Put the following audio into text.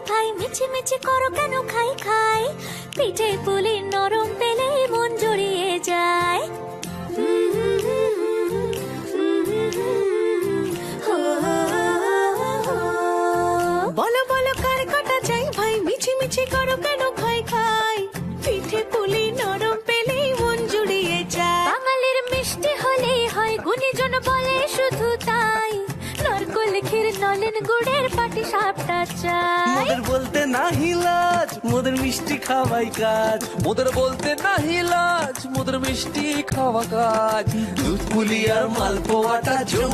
ভাই মিছিমিছি করো কেন খাই খাই পিঠে পুলি নরম পেলে মন জড়িয়ে যায় বলো বলো কার কটা চাই ভাই মিছিমিছি করো কেন খাই খাই পিঠে পুলি নরম পেলেই মন জুড়িয়ে যায় বাঙালির মিষ্টি হলেই হয় গুণীজন বলে শুধু তাই নরকোল ক্ষীর নলেন গুড়ের পাটি সাপটা চাই মোদের বলতে নাহি লাজ মোদের মিষ্টি খাওয়াই কাজ মোদের বলতে নাহি লাজ মোদের মিষ্টি খাওয়া কাজ দুধ পুলি আর মালপোয়াটা জমিয়ে